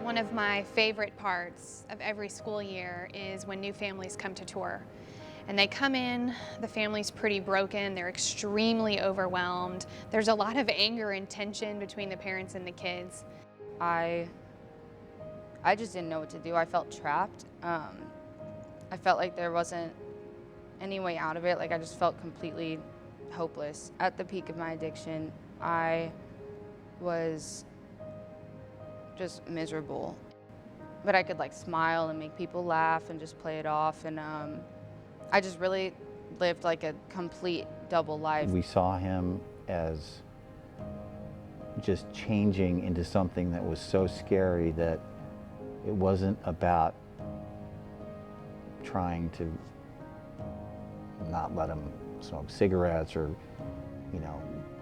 One of my favorite parts of every school year is when new families come to tour. And they come in, the family's pretty broken, they're extremely overwhelmed. There's a lot of anger and tension between the parents and the kids. I just didn't know what to do. I felt trapped. I felt like there wasn't any way out of it. Like I just felt completely hopeless. At the peak of my addiction, I was just miserable. But I could like smile and make people laugh and just play it off. And I just really lived like a complete double life. We saw him as just changing into something that was so scary that it wasn't about trying to not let him smoke cigarettes or,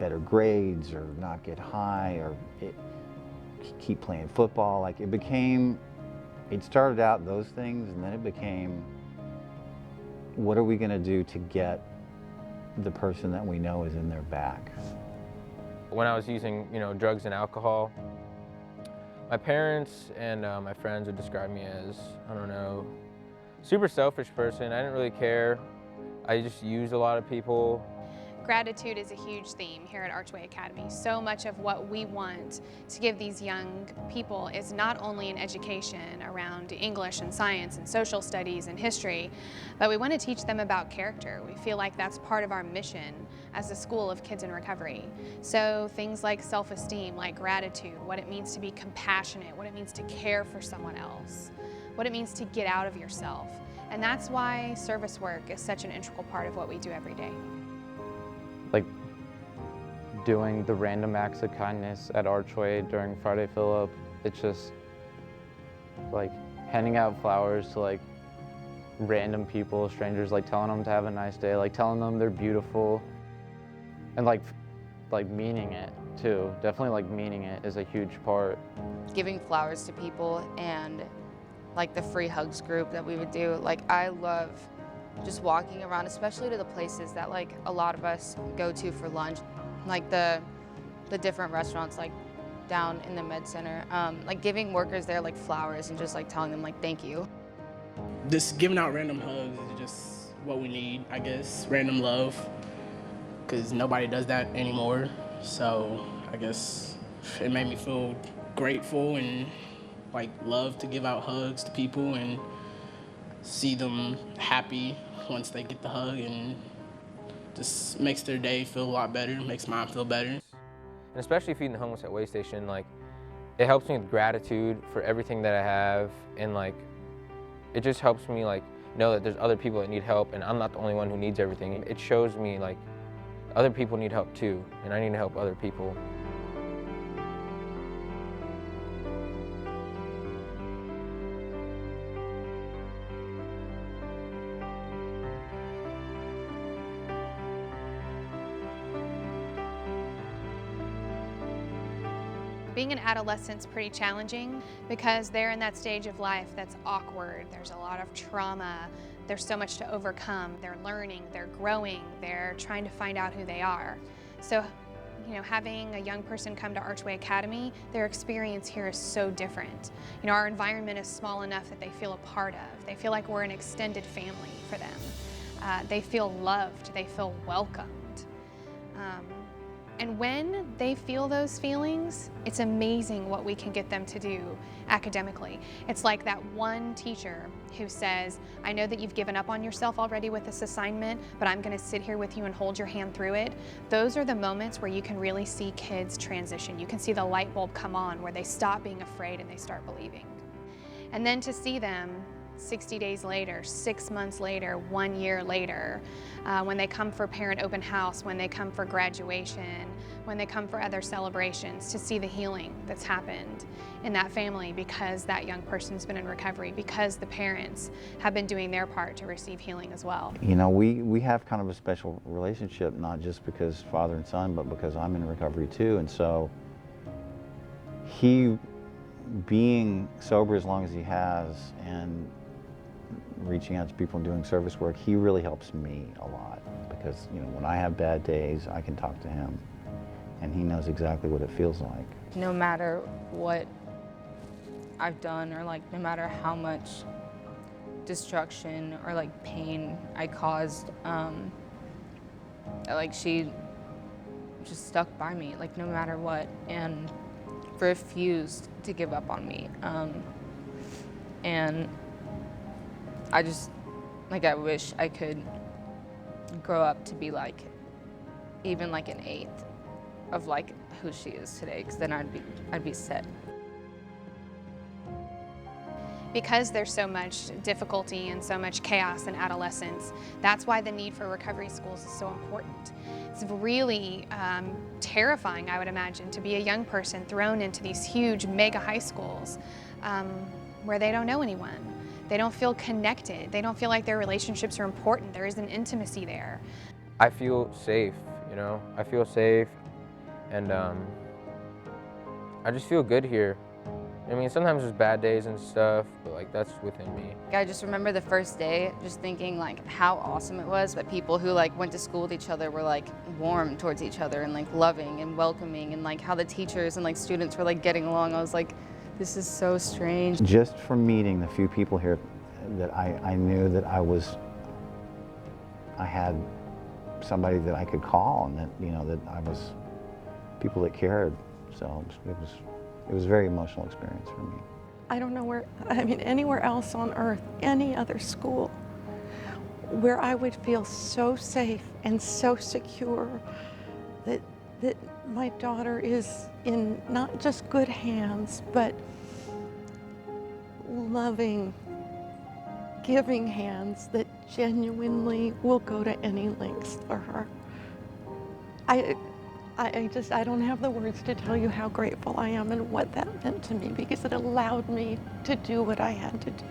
better grades or not get high or keep playing football. Like it started out those things, and then it became, what are we going to do to get the person that we know is in their back? When I was using, drugs and alcohol, my parents and my friends would describe me as, super selfish person. I didn't really care. I just used a lot of people. Gratitude is a huge theme here at Archway Academy. So much of what we want to give these young people is not only an education around English and science and social studies and history, but we want to teach them about character. We feel like that's part of our mission as a school of kids in recovery. So things like self-esteem, like gratitude, what it means to be compassionate, what it means to care for someone else, what it means to get out of yourself. And that's why service work is such an integral part of what we do every day. Like doing the random acts of kindness at Archway during Friday Fill Up, it's just like handing out flowers to like random people, strangers, like telling them to have a nice day, like telling them they're beautiful, and like meaning it too. Definitely like meaning it is a huge part. Giving flowers to people and like the free hugs group that we would do. Like I love just walking around, especially to the places that like a lot of us go to for lunch, like the different restaurants like down in the med center, like giving workers there like flowers and just like telling them like thank you. Just giving out random hugs is just what we need, I guess. Random love, because nobody does that anymore. So I guess it made me feel grateful and like love to give out hugs to people and see them happy once they get the hug, and just makes their day feel a lot better, makes mine feel better. And especially feeding the homeless at Way Station, like it helps me with gratitude for everything that I have, and like it just helps me like know that there's other people that need help and I'm not the only one who needs everything. It shows me like other people need help too, and I need to help other people. Being an adolescent's pretty challenging because they're in that stage of life that's awkward. There's a lot of trauma. There's so much to overcome. They're learning, they're growing, they're trying to find out who they are. So, having a young person come to Archway Academy, their experience here is so different. Our environment is small enough that they feel a part of. They feel like we're an extended family for them. They feel loved, they feel welcomed. And when they feel those feelings, it's amazing what we can get them to do academically. It's like that one teacher who says, I know that you've given up on yourself already with this assignment, but I'm going to sit here with you and hold your hand through it. Those are the moments where you can really see kids transition. You can see the light bulb come on where they stop being afraid and they start believing. And then to see them 60 days later, 6 months later, 1 year later, when they come for parent open house, when they come for graduation, when they come for other celebrations, to see the healing that's happened in that family because that young person's been in recovery, because the parents have been doing their part to receive healing as well. We have kind of a special relationship, not just because father and son, but because I'm in recovery too. And so he, being sober as long as he has and reaching out to people and doing service work, he really helps me a lot because, when I have bad days, I can talk to him and he knows exactly what it feels like. No matter what I've done, or like no matter how much destruction or like pain I caused, like she just stuck by me, like no matter what, and refused to give up on me. And I just, like, I wish I could grow up to be like, even like an eighth of like who she is today, because then I'd be set. Because there's so much difficulty and so much chaos in adolescence, that's why the need for recovery schools is so important. It's really terrifying, I would imagine, to be a young person thrown into these huge mega high schools where they don't know anyone. They don't feel connected. They don't feel like their relationships are important. There isn't intimacy there. I feel safe, you know? I feel safe, and I just feel good here. I mean, sometimes there's bad days and stuff, but like that's within me. I just remember the first day just thinking like how awesome it was that people who like went to school with each other were like warm towards each other and like loving and welcoming, and like how the teachers and like students were like getting along. I was like, this is so strange. Just from meeting the few people here that I knew that I had somebody that I could call, and that, you know, that I was people that cared. So it was a very emotional experience for me. I don't know anywhere else on earth, any other school, where I would feel so safe and so secure that my daughter is in not just good hands, but loving, giving hands that genuinely will go to any lengths for her. I don't have the words to tell you how grateful I am and what that meant to me, because it allowed me to do what I had to do.